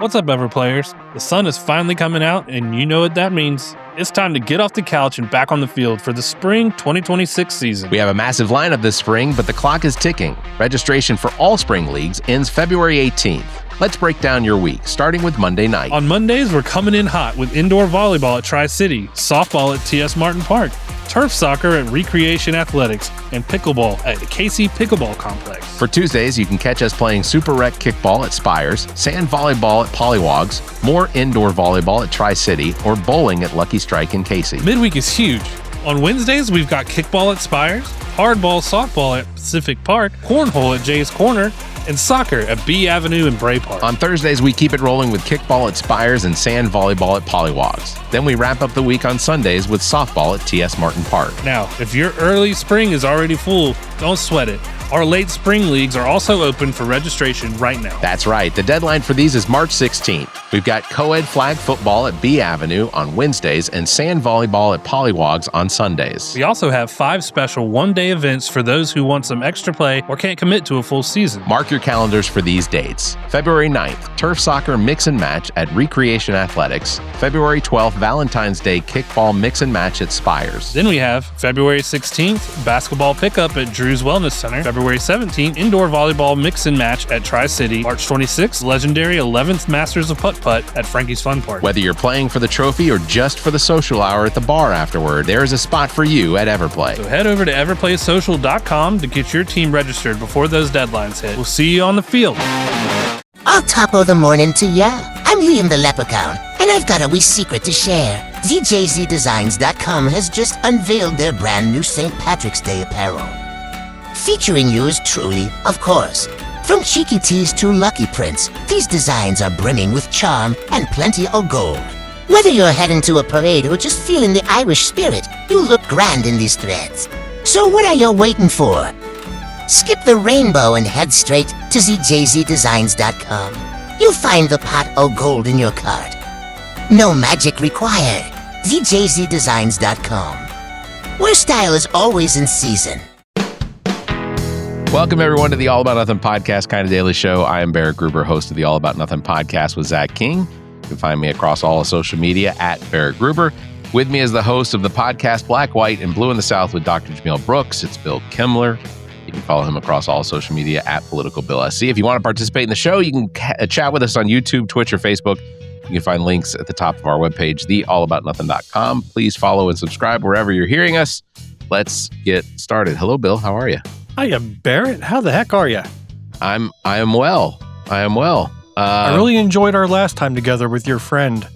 What's up, Ever Players? The sun is finally coming out, and you know what that means. It's time to get off the couch and back on the field for the spring 2026 season. We have a massive lineup this spring, but the clock is ticking. Registration for all spring leagues ends February 18th. Let's break down your week, starting with Monday night. On Mondays, we're coming in hot with indoor volleyball at Tri-City, softball at TS Martin Park, turf soccer at Recreation Athletics, and pickleball at the KC Pickleball Complex. For Tuesdays, you can catch us playing Super Rec kickball at Spires, sand volleyball at Pollywogs, more indoor volleyball at Tri-City, or bowling at Lucky Strike in Casey. Midweek is huge. On Wednesdays, we've got kickball at Spires, hardball, softball at Pacific Park, cornhole at Jay's Corner, and soccer at B Avenue and Bray Park. On Thursdays, we keep it rolling with kickball at Spires and sand volleyball at Pollywogs. Then we wrap up the week on Sundays with softball at TS Martin Park. Now, if your early spring is already full, don't sweat it. Our late spring leagues are also open for registration right now. That's right. The deadline for these is March 16th. We've got co-ed flag football at B Avenue on Wednesdays and sand volleyball at Pollywogs on Sundays. We also have 5 special one-day events for those who want some extra play or can't commit to a full season. Mark your calendars for these dates. February 9th, turf soccer mix and match at Recreation Athletics. February 12th, Valentine's Day kickball mix and match at Spires. Then we have February 16th, basketball pickup at Drew's Wellness Center. February 17th, indoor volleyball mix and match at Tri-City. March 26th, legendary 11th Masters of Putt-Putt at Frankie's Fun Park. Whether you're playing for the trophy or just for the social hour at the bar afterward, there is a spot for you at Everplay. So head over to everplaysocial.com to get your team registered before those deadlines hit. We'll see you on the field. I'll top of the morning to ya. I'm Liam the Leprechaun, and I've got a wee secret to share. DJZDesigns.com has just unveiled their brand new St. Patrick's Day apparel. Featuring yours truly, of course. From cheeky tees to lucky prints, these designs are brimming with charm and plenty of gold. Whether you're heading to a parade or just feeling the Irish spirit, you look grand in these threads. So what are you waiting for? Skip the rainbow and head straight to ZJZDesigns.com. You'll find the pot of gold in your cart. No magic required. ZJZDesigns.com, where style is always in season. Welcome, everyone, to the All About Nothing podcast, kind of daily show. I am Barrett Gruber, host of the All About Nothing podcast with Zach King. You can find me across all of social media at Barrett Gruber. With me is the host of the podcast Black, White, and Blue in the South with Dr. Jameel Brooks. It's Bill Kimler. You can follow him across all social media at PoliticalBillSC. If you want to participate in the show, you can chat with us on YouTube, Twitch, or Facebook. You can find links at the top of our webpage, theallaboutnothing.com. Please follow and subscribe wherever you're hearing us. Let's get started. Hello, Bill. How are you? Hiya, Barrett. How the heck are you? I am well. I really enjoyed our last time together with your friend.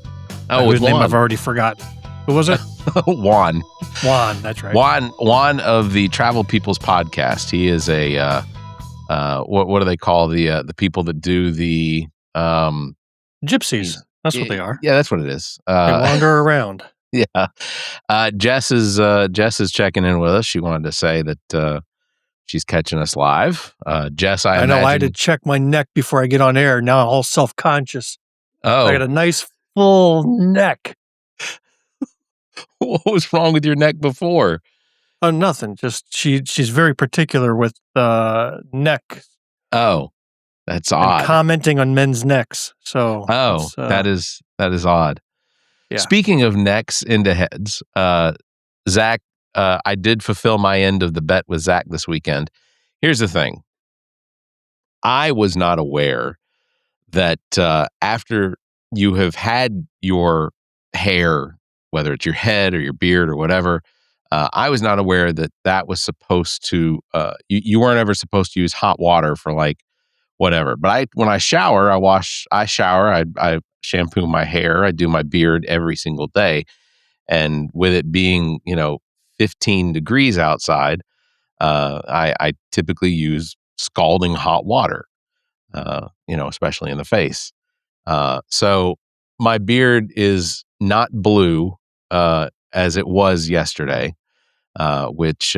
Whose name I've already forgotten. Who was it? Juan. That's right. Juan of the Travel People's podcast. He is a what do they call the people that do the gypsies? That's what they are. Yeah, that's what it is. They wander around. Yeah. Jess is checking in with us. She wanted to say that she's catching us live. Jess, I know I had to check my neck before I get on air. Now I'm all self-conscious. Oh, I got a nice full neck. What was wrong with your neck before? Oh, nothing. Just she's very particular with neck. Oh, that's odd. Commenting on men's necks. So that is odd. Yeah. Speaking of necks into heads, Zach, I did fulfill my end of the bet with Zach this weekend. Here's the thing. I was not aware that after you have had your hair, whether it's your head or your beard or whatever, I was not aware that was supposed to, you weren't ever supposed to use hot water for like whatever. But when I shower, I shampoo my hair, I do my beard every single day. And with it being, 15 degrees outside, I typically use scalding hot water, especially in the face. So my beard is not blue as it was yesterday, which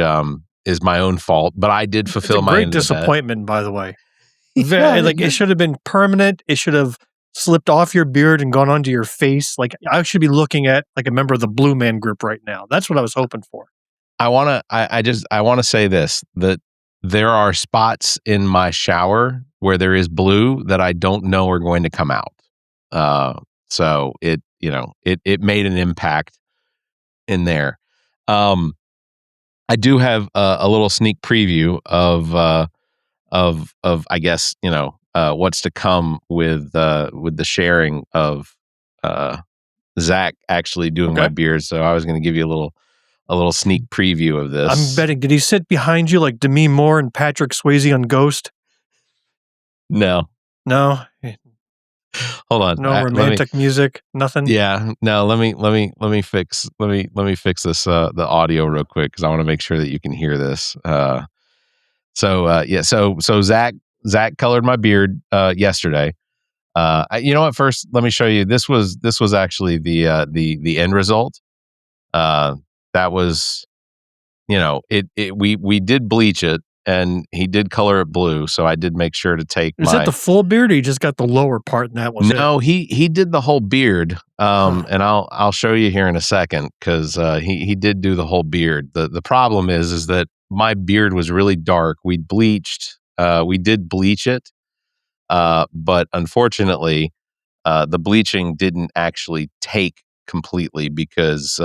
is my own fault. But I did fulfill my end of the bet. Great disappointment, by the way. It should have been permanent. It should have slipped off your beard and gone onto your face. Like I should be looking at like a member of the Blue Man Group right now. That's what I was hoping for. I want to say this, that there are spots in my shower where there is blue that I don't know are going to come out. So it made an impact in there. I do have a little sneak preview of I guess what's to come with the sharing of Zach actually doing my beard. So I was going to give you a little sneak preview of this. I'm betting. Did he sit behind you like Demi Moore and Patrick Swayze on Ghost? No. Hold on. No romantic music. Nothing. Yeah. No. Let me fix this the audio real quick because I want to make sure that you can hear this. So Zach colored my beard yesterday. You know what? First, let me show you. This was actually the end result. That was, we did bleach it and he did color it blue. So I did make sure to take. Is that the full beard or you just got the lower part and that was it? No, he did the whole beard. And I'll show you here in a second because he did do the whole beard. The problem is that my beard was really dark. We did bleach it. But unfortunately, the bleaching didn't actually take completely because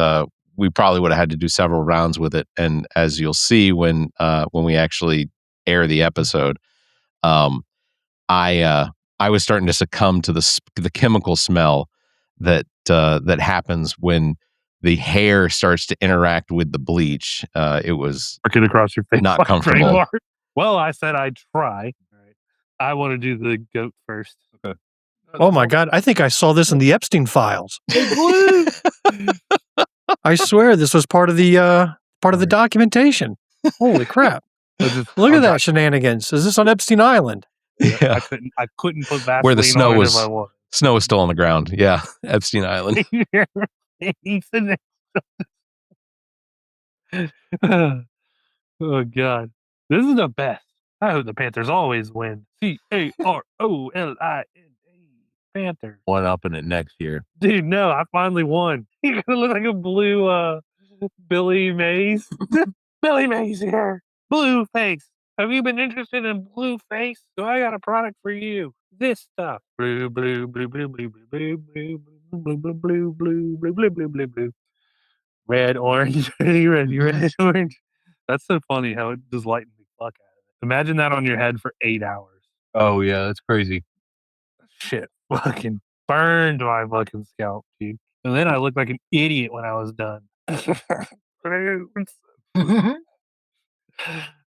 we probably would have had to do several rounds with it. And as you'll see when we actually air the episode, I was starting to succumb to the chemical smell that happens when the hair starts to interact with the bleach. It was working across your face, not comfortable. Well, I said I'd try. All right. I want to do the goat first. Okay. Oh my God! I think I saw this in the Epstein files. I swear this was part of the documentation. Holy crap! Look at that shenanigans. Is this on Epstein Island? Yeah. I couldn't put Vaseline where the snow on it was. If I wanted. Snow was still on the ground. Yeah, Epstein Island. Oh God, this is the best. I hope the Panthers always win. CAROLINA, Panthers. One up in it next year, dude. No, I finally won. You're gonna look like a blue Billy Mays. Billy Mays here. Blue face. Have you been interested in blue face? So I got a product for you. This stuff. Blue, blue, blue, blue, blue, blue, blue, blue, blue, blue, blue, blue, blue, blue, blue, blue, blue. Red, orange, red, orange. That's so funny how it just lightens the fuck out of it. Imagine that on your head for 8 hours. Oh yeah, that's crazy. Shit fucking burned my fucking scalp, dude. And then I looked like an idiot when I was done. You're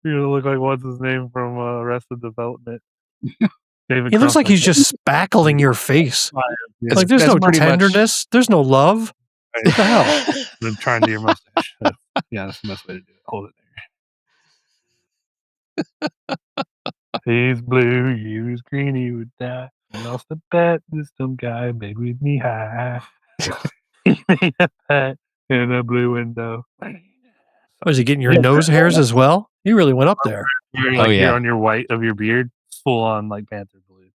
gonna look like what's his name from Arrested Development. He looks like he's just spackling your face. Like there's no tenderness, there's no love. What the hell? I'm trying to do your mustache. Yeah, that's the best way to do it. Hold it there. He's blue, he was green, he would die. I lost a bet with some guy made with me high. He made a bet in a blue window. Was he getting your nose hairs as well? He really went up there. You're on your white of your beard, full on like Panther blue.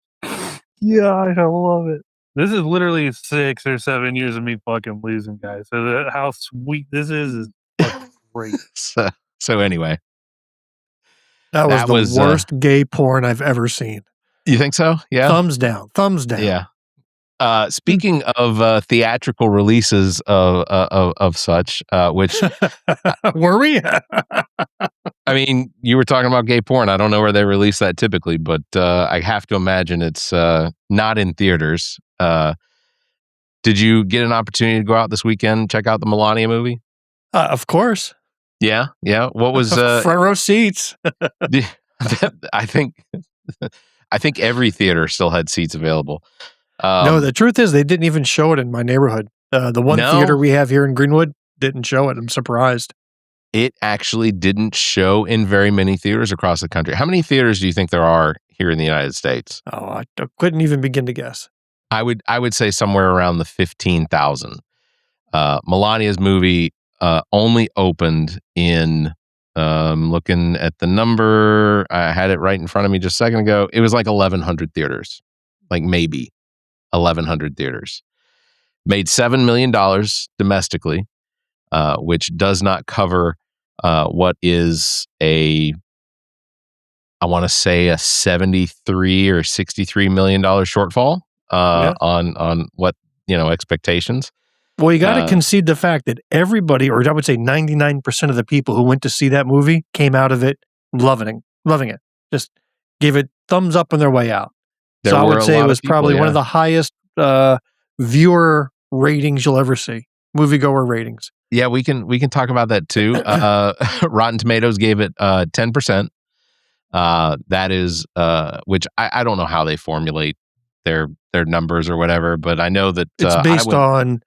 Yeah, I love it. This is literally 6 or 7 years of me fucking losing, guys. So how sweet this is great. So anyway, that was the worst gay porn I've ever seen. You think so? Yeah. Thumbs down. Thumbs down. Yeah. Speaking of theatrical releases of such, which were we? I mean, you were talking about gay porn. I don't know where they release that typically, but I have to imagine it's not in theaters. Did you get an opportunity to go out this weekend and check out the Melania movie? Of course. Yeah. What was front row seats? I think every theater still had seats available. No, the truth is they didn't even show it in my neighborhood. The one theater we have here in Greenwood didn't show it. I'm surprised. It actually didn't show in very many theaters across the country. How many theaters do you think there are here in the United States? Oh, I couldn't even begin to guess. I would say somewhere around the 15,000. Melania's movie only opened in, looking at the number, I had it right in front of me just a second ago. It was like 1,100 theaters, like maybe 1,100 theaters. Made $7 million domestically, which does not cover what is I want to say a $73 or $63 million shortfall on what expectations. Well, you got to concede the fact that everybody, or I would say 99% of the people who went to see that movie came out of it loving it. Just gave it thumbs up on their way out. So I would say it was probably one of the highest viewer ratings you'll ever see. Moviegoer ratings. Yeah, we can talk about that too. Rotten Tomatoes gave it 10%. That is, which I don't know how they formulate their numbers or whatever, but I know that it's based on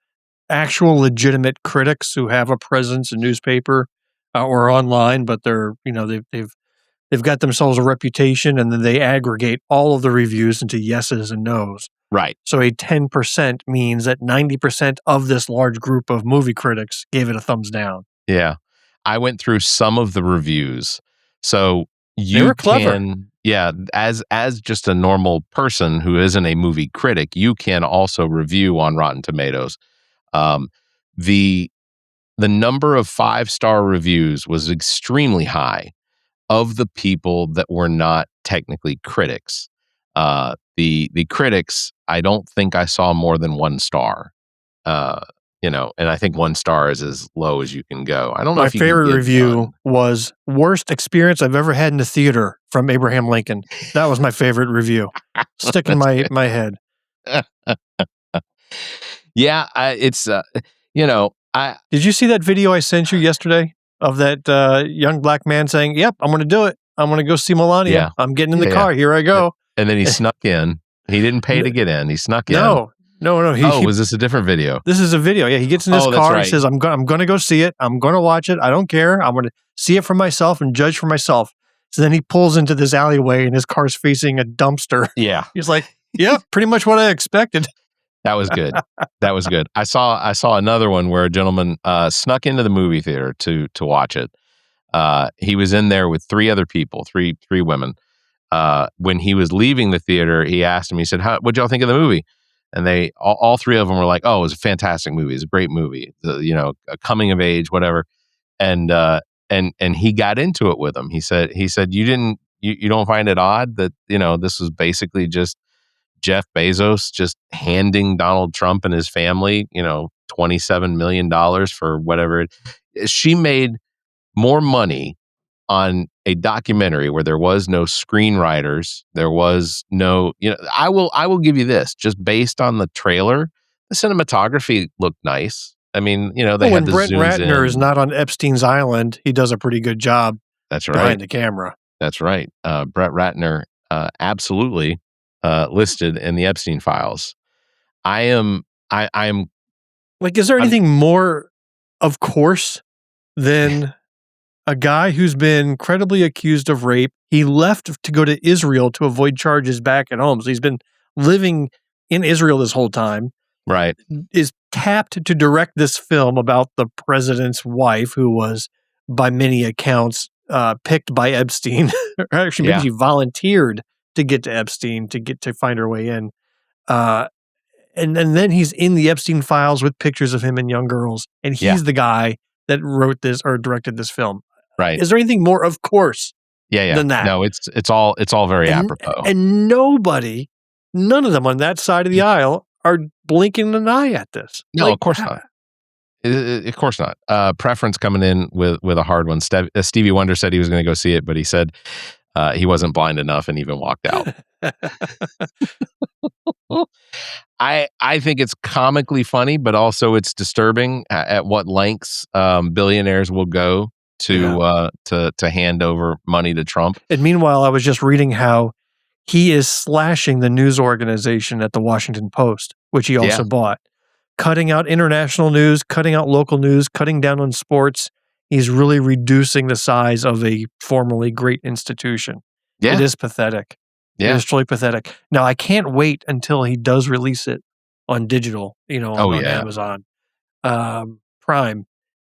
actual legitimate critics who have a presence in newspaper or online, but they're they've got themselves a reputation, and then they aggregate all of the reviews into yeses and nos. Right. So a 10% means that 90% of this large group of movie critics gave it a thumbs down. Yeah. I went through some of the reviews. So they were clever. As just a normal person who isn't a movie critic, you can also review on Rotten Tomatoes. The number of 5-star reviews was extremely high of the people that were not technically critics. The critics, I don't think I saw more than 1 star. And I think 1 star is as low as you can go. I don't know. My favorite review was worst experience I've ever had in the theater from Abraham Lincoln. That was my favorite review. Stick in my head. Yeah, Did you see that video I sent you yesterday of that young black man saying, "Yep, I'm going to do it. I'm going to go see Melania. Yeah. I'm getting in the car. Here I go." And then he snuck in. He didn't pay to get in. He snuck in. No. Was this a different video? This is a video. Yeah, he gets in his car. Right. He says, I'm going to go see it. I'm going to watch it. I don't care. I'm going to see it for myself and judge for myself." So then he pulls into this alleyway and his car's facing a dumpster. Yeah. He's like, "Yep, pretty much what I expected." That was good. That was good. I saw another one where a gentleman snuck into the movie theater to watch it. He was in there with 3 other people, three women. When he was leaving the theater, he asked him, he said, "What'd y'all think of the movie?" And they all 3 of them were like, "Oh, it was a fantastic movie. It's a great movie. A coming of age, whatever." And he got into it with him. He said, you don't find it odd that, this was basically just Jeff Bezos just handing Donald Trump and his family, $27 million for whatever. She made more money on a documentary where there was no screenwriters, there was no, I will give you this, just based on the trailer, the cinematography looked nice. I mean, they had when the Brett zooms Ratner in. is not on Epstein's island, he does a pretty good job. That's right. Behind the camera. That's right. Brett Ratner, absolutely listed in the Epstein files. I am like, is there anything more, of course, than a guy who's been credibly accused of rape? He left to go to Israel to avoid charges back at home. So he's been living in Israel this whole time. Right. Is tapped to direct this film about the president's wife, who was, by many accounts, picked by Epstein. Actually, maybe she volunteered to get to Epstein to find her way in. And then he's in the Epstein files with pictures of him and young girls. And he's the guy that wrote this or directed this film. Right. Is there anything more, of course, than that? No, it's all very apropos. And none of them on that side of the aisle are blinking an eye at this. No, of course not. Of course not. Preference coming in with a hard one. Stevie Wonder said he was going to go see it, but he said he wasn't blind enough and even walked out. I think it's comically funny, but also it's disturbing at what lengths billionaires will go to hand over money to Trump. And meanwhile, I was just reading how he is slashing the news organization at the Washington Post, which he also bought. Cutting out international news, cutting out local news, cutting down on sports. He's really reducing the size of a formerly great institution. Yeah. It is pathetic. Yeah. It is truly pathetic. Now, I can't wait until he does release it on digital, on Amazon Prime,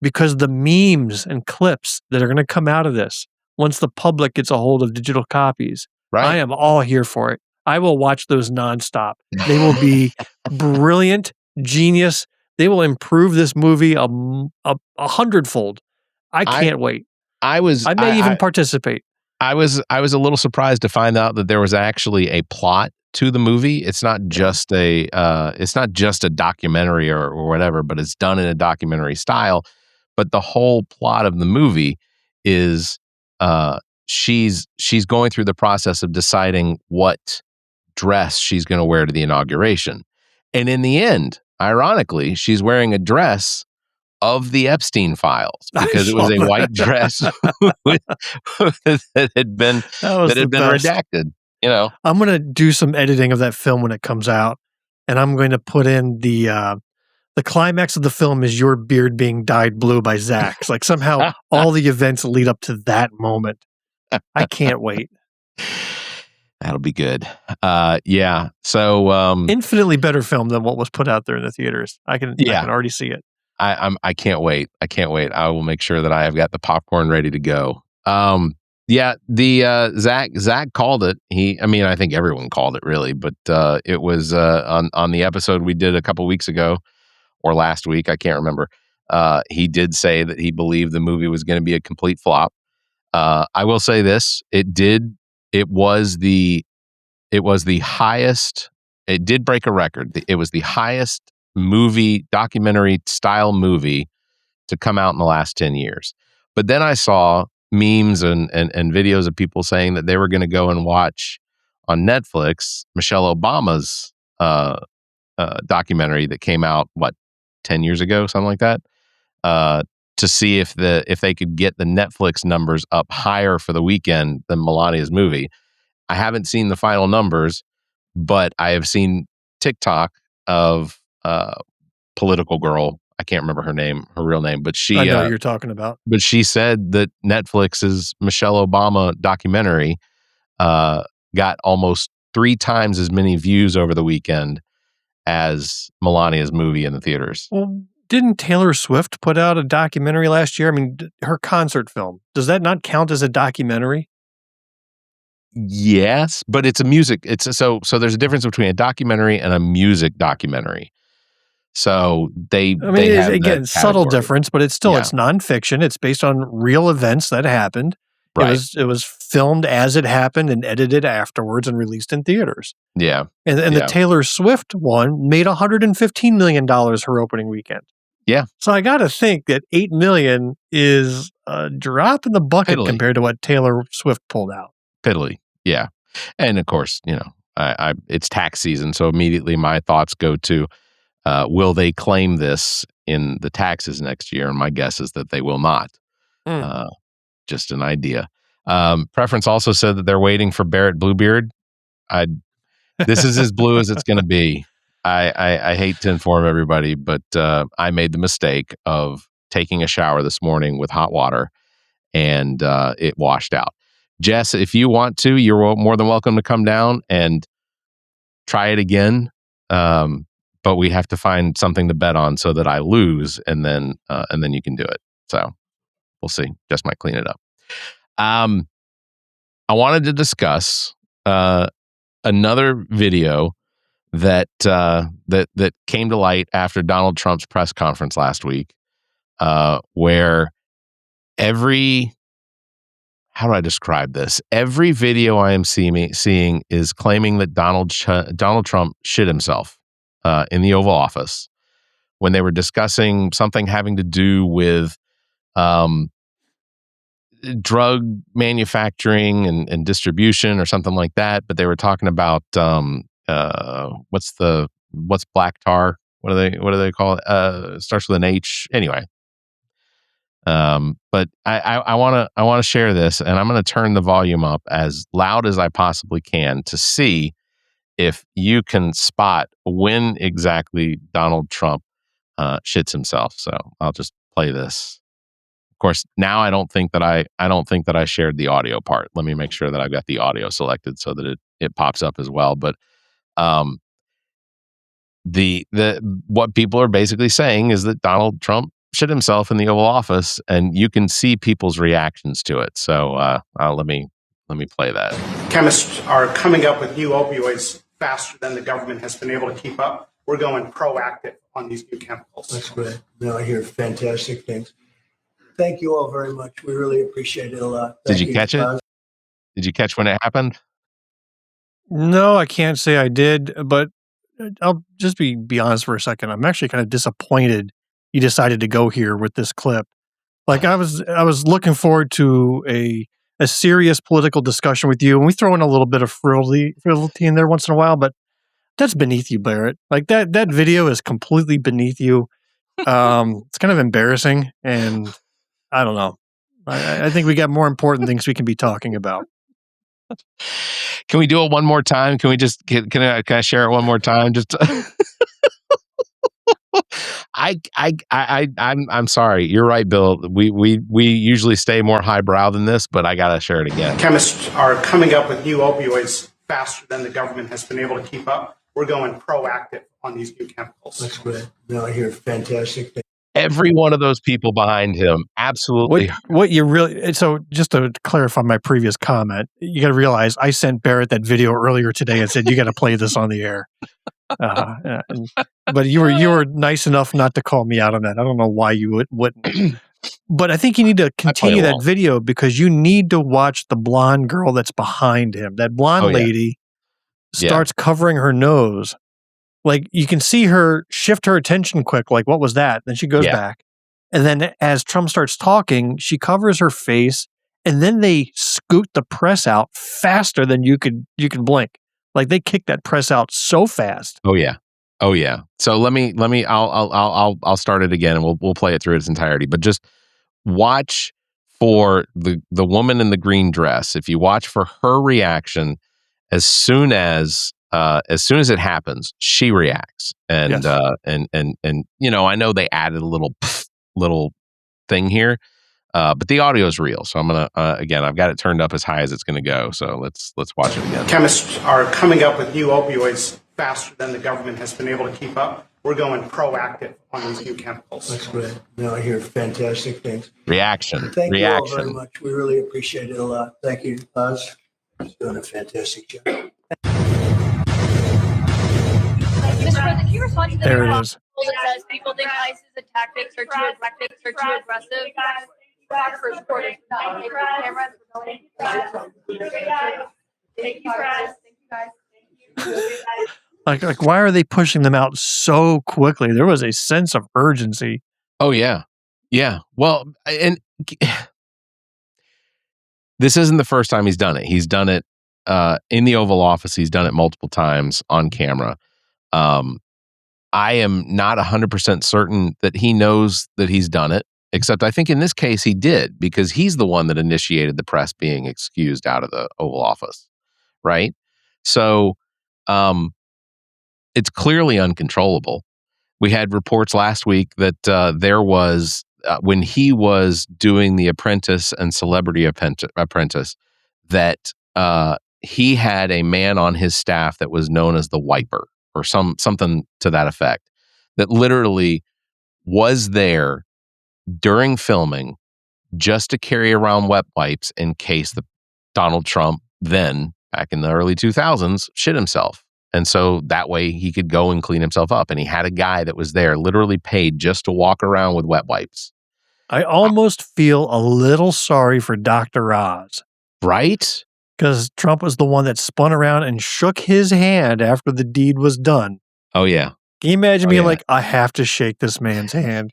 because the memes and clips that are going to come out of this, once the public gets a hold of digital copies, I am all here for it. I will watch those nonstop. They will be brilliant, genius. They will improve this movie a 100-fold. I can't wait. I may even participate. I was a little surprised to find out that there was actually a plot to the movie. It's not just a documentary or whatever, but it's done in a documentary style. But the whole plot of the movie is she's going through the process of deciding what dress she's going to wear to the inauguration. And in the end, ironically, she's wearing a dress of the Epstein files because it was a white dress that had been redacted. I'm going to do some editing of that film when it comes out, and I'm going to put in the climax of the film is your beard being dyed blue by Zach's. Like somehow all the events lead up to that moment. I can't wait. That'll be good. Yeah. So infinitely better film than what was put out there in the theaters. I can already see it. I can't wait. I can't wait. I will make sure that I have got the popcorn ready to go. Zach called it. I think everyone called it really, but it was on the episode we did a couple weeks ago or last week. I can't remember. He did say that he believed the movie was going to be a complete flop. I will say this: it was the highest. It did break a record. It was the highest documentary style movie to come out in the last 10 years. But then I saw memes and videos of people saying that they were going to go and watch on Netflix Michelle Obama's documentary that came out 10 years ago, something like that, to see if they could get the Netflix numbers up higher for the weekend than Melania's movie. I haven't seen the final numbers, but I have seen TikTok of political girl. I can't remember her real name, but I know what you're talking about. But she said that Netflix's Michelle Obama documentary got almost 3 times as many views over the weekend as Melania's movie in the theaters. Well, didn't Taylor Swift put out a documentary last year? I mean, her concert film. Does that not count as a documentary? Yes, but it's a music. So there's a difference between a documentary and a music documentary. So they have again, subtle difference, but it's still it's nonfiction. It's based on real events that happened. Right. It was filmed as it happened and edited afterwards and released in theaters. Yeah. And the Taylor Swift one made $115 million her opening weekend. Yeah. So I got to think that $8 million is a drop in the bucket compared to what Taylor Swift pulled out. Piddly. Yeah. And of course, it's tax season. So immediately my thoughts go to, will they claim this in the taxes next year? And my guess is that they will not. Just an idea. Preference also said that they're waiting for Barrett Bluebeard. This is as blue as it's going to be. I hate to inform everybody, but I made the mistake of taking a shower this morning with hot water, and it washed out. Jess, if you want to, you're more than welcome to come down and try it again. But we have to find something to bet on so that I lose, and then you can do it. So we'll see. Jess might clean it up. I wanted to discuss another video that came to light after Donald Trump's press conference last week, where how do I describe this? Every video I am seeing is claiming that Donald Trump shit himself in the Oval Office when they were discussing something having to do with drug manufacturing and distribution or something like that. But they were talking about what's black tar? What do they call it? It starts with an H. Anyway. But I want to share this, and I'm going to turn the volume up as loud as I possibly can to see if you can spot when exactly Donald Trump shits himself. So I'll just play this. Of course, now I don't think that I shared the audio part. Let me make sure that I've got the audio selected so that it pops up as well. But the what people are basically saying is that Donald Trump shit himself in the Oval Office, and you can see people's reactions to it. So let me play that. Chemists are coming up with new opioids faster than the government has been able to keep up. We're going proactive on these new chemicals. That's great. No, I hear fantastic things. Thank you all very much. We really appreciate it a lot. Did you catch it? Did you catch when it happened? No, I can't say I did, but I'll just be honest for a second. I'm actually kind of disappointed you decided to go here with this clip. Like I was looking forward to a serious political discussion with you, and we throw in a little bit of frivolity in there once in a while, but that's beneath you, Barrett. Like that video is completely beneath you. It's kind of embarrassing, and I don't know. I think we got more important things we can be talking about. Can we do it one more time? Can we just can I share it one more time? Just I'm sorry. You're right, Bill. We usually stay more highbrow than this, but I gotta share it again. Chemists are coming up with new opioids faster than the government has been able to keep up. We're going proactive on these new chemicals. That's great. No, I hear fantastic things. Every one of those people behind him, absolutely. What you really, so just to clarify my previous comment, you got to realize I sent Barrett that video earlier today and said, you got to play this on the air. But you were nice enough not to call me out on that. I don't know why you wouldn't. But I think you need to continue that video because you need to watch the blonde girl that's behind him. That blonde lady starts covering her nose. Like you can see her shift her attention quick. Like, what was that? Then she goes back. And then as Trump starts talking, she covers her face and then they scoot the press out faster than you can blink. Like they kick that press out so fast. Oh yeah. So let me I'll start it again and we'll play it through its entirety. But just watch for the woman in the green dress. If you watch for her reaction as soon as it happens, she reacts. And and you know, I know they added a little thing here. But the audio is real, so I'm gonna again. I've got it turned up as high as it's gonna go. So let's watch it again. Chemists are coming up with new opioids faster than the government has been able to keep up. We're going proactive on these new chemicals. That's great. No, I hear fantastic things. Reaction. Thank you all very much. We really appreciate it a lot. Thank you, Oz. He's doing a fantastic job. Mr. President, can you respond to the There it is. that says people think ICE's tactics are too aggressive? For supporters, not for cameras. Thank you, guys. Like, why are they pushing them out so quickly? There was a sense of urgency. Oh yeah. Well, and this isn't the first time he's done it. He's done it in the Oval Office. He's done it multiple times on camera. I am not 100% certain that he knows that he's done it, except I think in this case he did because he's the one that initiated the press being excused out of the Oval Office, right? So it's clearly uncontrollable. We had reports last week that there was, when he was doing The Apprentice and Celebrity Apprentice, that he had a man on his staff that was known as the Wiper, or something to that effect, that literally was there during filming just to carry around wet wipes in case Donald Trump then, back in the early 2000s, shit himself. And so that way he could go and clean himself up. And he had a guy that was there literally paid just to walk around with wet wipes. I almost feel a little sorry for Dr. Oz. Right? Because Trump was the one that spun around and shook his hand after the deed was done. Oh, yeah. Can you imagine being like, I have to shake this man's hand.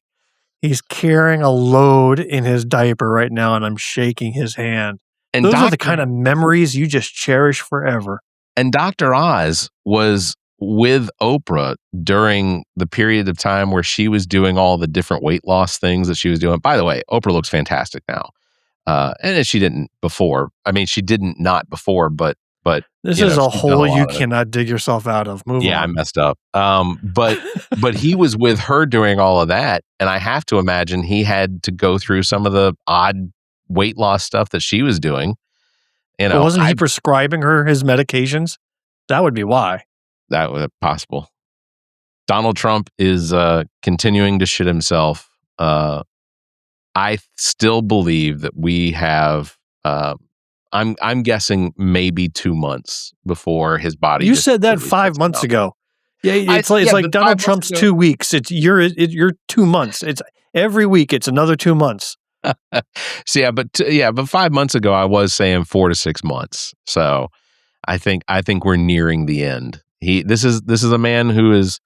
He's carrying a load in his diaper right now, and I'm shaking his hand. And those are the kind of memories you just cherish forever. And Dr. Oz was with Oprah during the period of time where she was doing all the different weight loss things that she was doing. By the way, Oprah looks fantastic now. And she didn't before. I mean, she didn't not before, but this is a hole you cannot dig yourself out of. Move on. I messed up. But he was with her doing all of that, and I have to imagine he had to go through some of the odd weight loss stuff that she was doing. You know, wasn't he prescribing her his medications? That would be why. That was possible. Donald Trump is continuing to shit himself. I still believe that we have. I'm guessing maybe 2 months before his body. You said that 5 months ago. Yeah, it's like Donald Trump's 2 weeks. You're 2 months. It's every week. It's another 2 months. So but 5 months ago I was saying 4 to 6 months. So I think we're nearing the end. This is a man who is,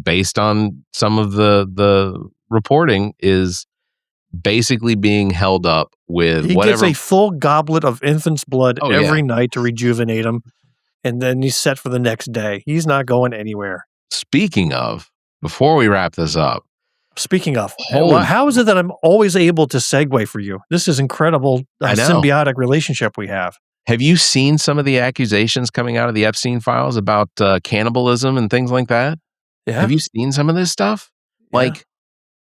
based on some of the reporting, is basically being held up with He whatever. gets a full goblet of infant's blood Oh, every yeah. night to rejuvenate him, and then he's set for the next day. He's not going anywhere. Speaking of, before we wrap this up, Speaking of, Holy- how is it that I'm always able to segue for you? This is incredible I know. symbiotic relationship we have. have you seen some of the accusations coming out of the Epstein files about cannibalism and things like that? Yeah. Have you seen some of this stuff? Yeah. Like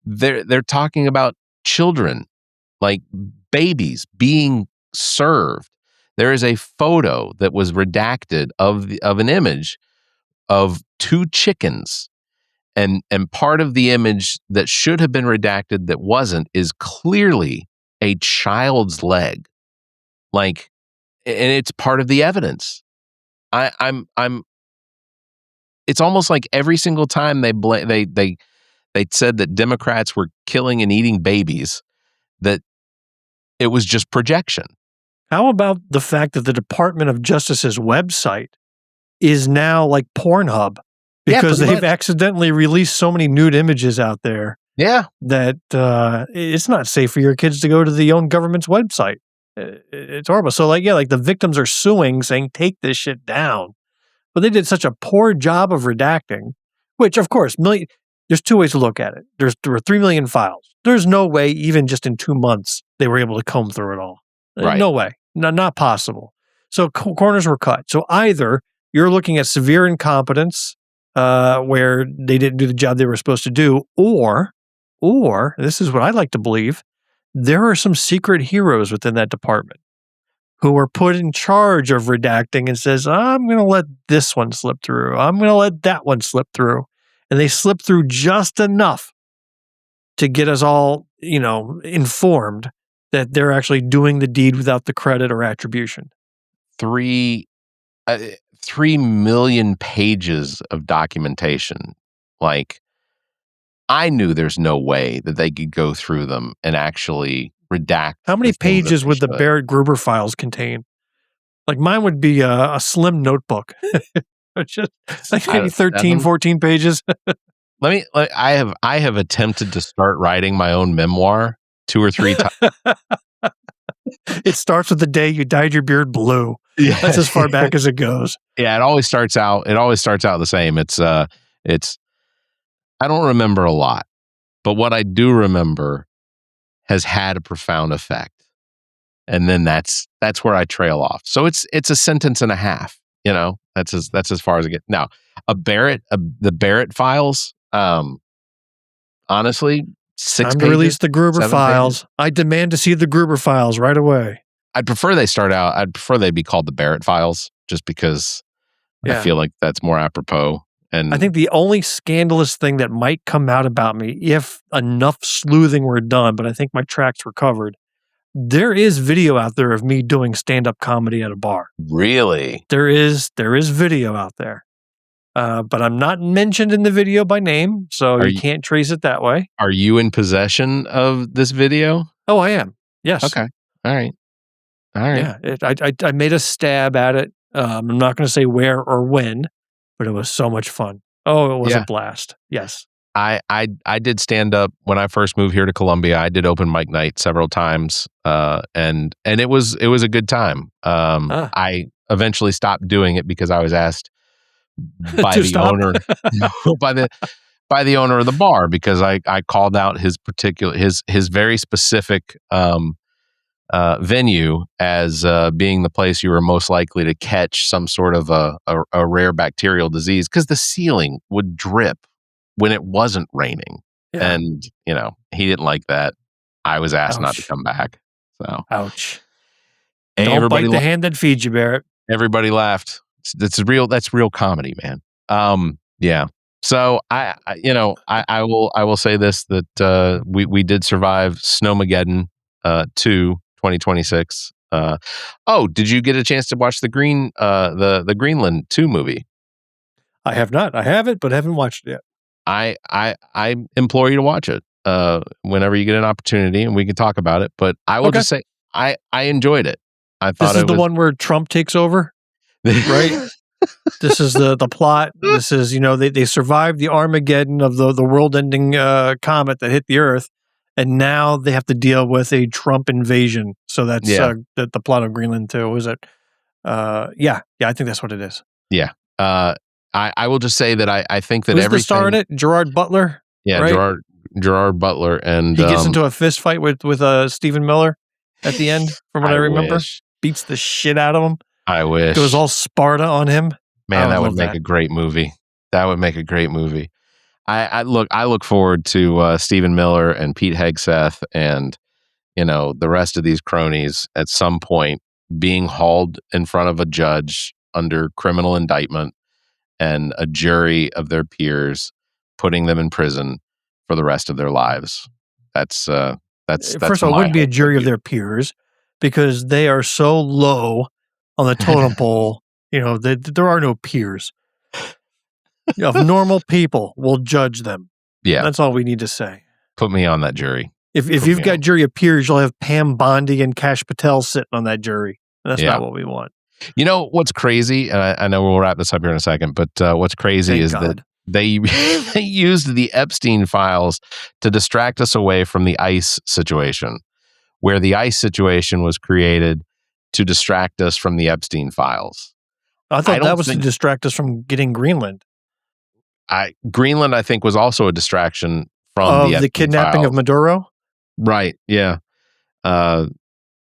they're talking about children, like babies being served. There is a photo that was redacted of an image of 2 chickens. And part of the image that should have been redacted that wasn't is clearly a child's leg. Like, and it's part of the evidence. I'm it's almost like every single time they said that Democrats were killing and eating babies, that it was just projection. How about the fact that the Department of Justice's website is now like Pornhub because pretty they've much. accidentally released so many nude images out there Yeah. that it's not safe for your kids to go to the own government's website. It's horrible. So like the victims are suing, saying take this shit down, but they did such a poor job of redacting. Which of course, there's 2 ways to look at it. There were 3 million files. There's no way, even just in 2 months, they were able to comb through it all. Right. No way. Not possible. So corners were cut. So either you're looking at severe incompetence where they didn't do the job they were supposed to do, or this is what I like to believe, there are some secret heroes within that department who were put in charge of redacting and says, I'm going to let this one slip through. I'm going to let that one slip through. And they slip through just enough to get us all, informed that they're actually doing the deed without the credit or attribution. 3 million pages of documentation. Like, I knew there's no way that they could go through them and actually redact. How many the things that pages they would the should. Barrett Gruber files contain? Like mine would be a slim notebook. Just like maybe 13, 14 pages. I have attempted to start writing my own memoir 2 or 3 times. It starts with the day you dyed your beard blue. Yeah. That's as far back as it goes. Yeah, it always starts out the same. It's I don't remember a lot, but what I do remember has had a profound effect. And then that's where I trail off. So it's a sentence and a half, That's as far as I get. Now, the Barrett files, honestly, 6 Time pages. to release the Gruber 7 files. pages. I demand to see the Gruber files right away. I'd prefer they be called the Barrett files, just because I feel like that's more apropos. And I think the only scandalous thing that might come out about me, if enough sleuthing were done, but I think my tracks were covered, there is video out there of me doing stand-up comedy at a bar. Really? There is video out there. But I'm not mentioned in the video by name, so you can't trace it that way. Are you in possession of this video? Oh, I am. Yes. Okay. All right. Yeah. I made a stab at it. I'm not going to say where or when, but it was so much fun. Oh, it was a blast. Yes. I did stand up when I first moved here to Columbia. I did open mic night several times, and it was a good time. I eventually stopped doing it because I was asked by the owner by the owner of the bar, because I called out his very specific venue as being the place you were most likely to catch some sort of a rare bacterial disease, because the ceiling would drip when it wasn't raining. Yeah. And he didn't like that. I was asked not to Ouch. come back. So Ouch. and Don't everybody bite the hand that feeds you, Barrett. everybody laughed. That's real comedy, man. Yeah. So I will say this, that we did survive Snowmageddon 2026. Did you get a chance to watch the Greenland 2 movie? I have not. I have it, but haven't watched it yet. I implore you to watch it whenever you get an opportunity, and we can talk about it. But I will just say I enjoyed it. I thought This is it the was one where Trump takes over, right? This is the plot. This is, they survived the Armageddon of the world-ending comet that hit the Earth, and now they have to deal with a Trump invasion. So that's Yeah. the plot of Greenland too. Is it? Yeah, I think that's what it is. Yeah. I will just say that I think that Who's everything. the star in it? Gerard Butler. Yeah, right? Gerard Butler, and He gets into a fist fight with Stephen Miller at the end, from what I remember. wish. Beats the shit out of him. I wish. Goes all Sparta on him. Man, that would love make that. a great movie. That would make a great movie. I look forward to Stephen Miller and Pete Hegseth and the rest of these cronies at some point being hauled in front of a judge under criminal indictment and a jury of their peers putting them in prison for the rest of their lives. That's First of all, it wouldn't be a jury of their peers because they are so low on the totem pole. There are no peers. Of normal people will judge them. Yeah, that's all we need to say. Put me on that jury. If you've got jury of peers, you'll have Pam Bondi and Cash Patel sitting on that jury. And that's not what we want. You know what's crazy? And I know we'll wrap this up here in a second, but what's crazy is that they used the Epstein files to distract us away from the ICE situation, where the ICE situation was created to distract us from the Epstein files. I thought that was to distract us from getting Greenland. Greenland, I think, was also a distraction from the kidnapping files. of Maduro. Right. Yeah. Also,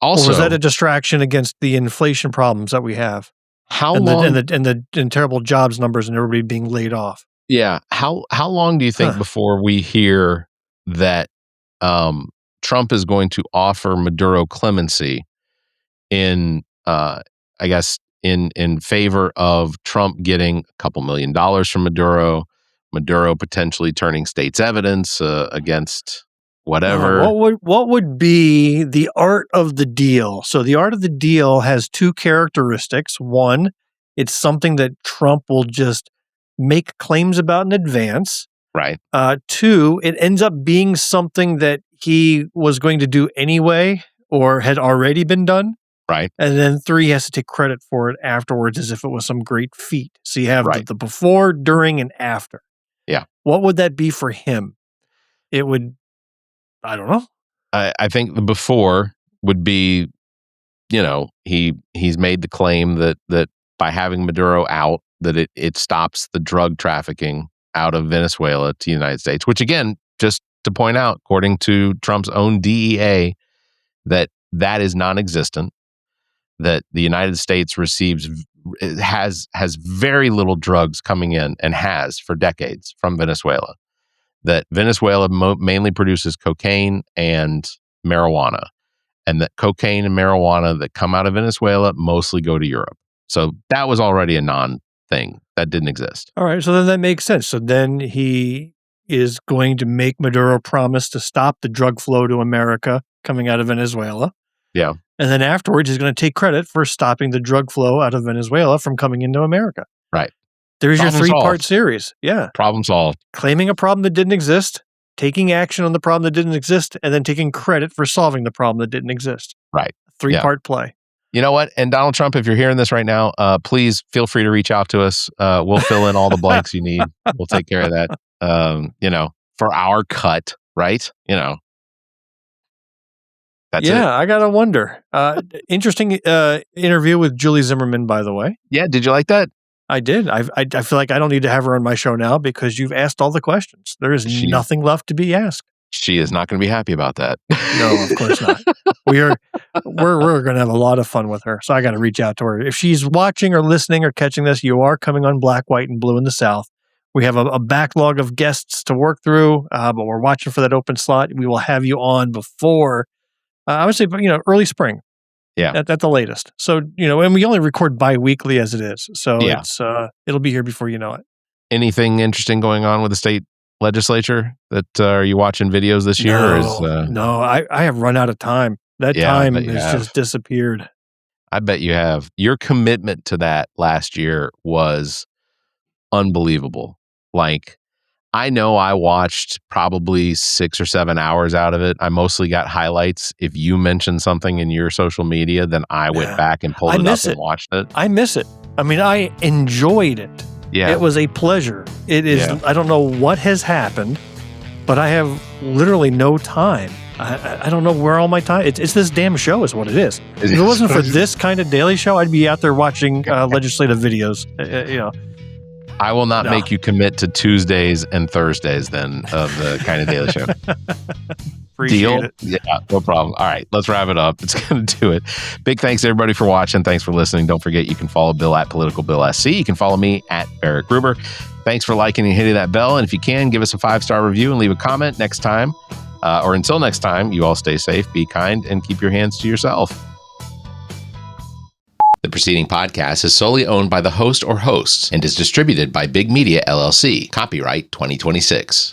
or was that a distraction against the inflation problems that we have? How and long? And terrible jobs numbers and everybody being laid off. Yeah. How long do you think before we hear that Trump is going to offer Maduro clemency in favor of Trump getting a couple $1 million from Maduro potentially turning state's evidence against whatever? What would be the art of the deal? So the art of the deal has two characteristics. One, it's something that Trump will just make claims about in advance. Right. Two, it ends up being something that he was going to do anyway or had already been done. Right. And then three, he has to take credit for it afterwards as if it was some great feat. So you have Right. the before, during, and after. Yeah. What would that be for him? It would, I don't know. I think the before would be, he's made the claim that by having Maduro out, that it stops the drug trafficking out of Venezuela to the United States, which again, just to point out, according to Trump's own DEA, that is non-existent, that the United States has very little drugs coming in and has for decades from Venezuela, that Venezuela mainly produces cocaine and marijuana, and that cocaine and marijuana that come out of Venezuela mostly go to Europe. So that was already a non-thing. That didn't exist. All right. So then that makes sense. So then he is going to make Maduro promise to stop the drug flow to America coming out of Venezuela. Yeah. And then afterwards, he's going to take credit for stopping the drug flow out of Venezuela from coming into America. Right. There's Problem your three-part solved. Series. Yeah. Problem solved. Claiming a problem that didn't exist, taking action on the problem that didn't exist, and then taking credit for solving the problem that didn't exist. Right. Three-part play. You know what? And Donald Trump, if you're hearing this right now, please feel free to reach out to us. We'll fill in all the blanks you need. We'll take care of that. For our cut, right? That's it. I gotta wonder. Interesting interview with Julie Zimmerman, by the way. Yeah, did you like that? I did. I feel like I don't need to have her on my show now because you've asked all the questions. There is nothing left to be asked. She is not going to be happy about that. No, of course not. We're going to have a lot of fun with her. So I got to reach out to her. If she's watching or listening or catching this, you are coming on Black, White, and Blue in the South. We have a backlog of guests to work through, but we're watching for that open slot. We will have you on before, I would say, early spring. Yeah. At the latest. So, and we only record bi-weekly as it is. So Yeah. it'll be here before you know it. Anything interesting going on with the state legislature? Are you watching videos this year? No, I have run out of time. That time has just disappeared. I bet you have. Your commitment to that last year was unbelievable. Like, I know I watched probably 6 or 7 hours out of it. I mostly got highlights. If you mentioned something in your social media, then I went back and pulled it up and watched it. I miss it. I mean, I enjoyed it. Yeah. It was a pleasure. It is, I don't know what has happened, but I have literally no time. I don't know where all my time, it's this damn show is what it is. If it wasn't for this kind of daily show, I'd be out there watching legislative videos, I will not make you commit to Tuesdays and Thursdays then of the Kind of Daily Show. Deal? It. Yeah, no problem. All right, let's wrap it up. It's going to do it. Big thanks to everybody for watching. Thanks for listening. Don't forget you can follow Bill at Political Bill SC. You can follow me at Barrett Gruber. Thanks for liking and hitting that bell. And if you can, give us a 5-star review and leave a comment next time. Or until next time, you all stay safe, be kind, and keep your hands to yourself. The preceding podcast is solely owned by the host or hosts and is distributed by Big Media, LLC. Copyright 2026.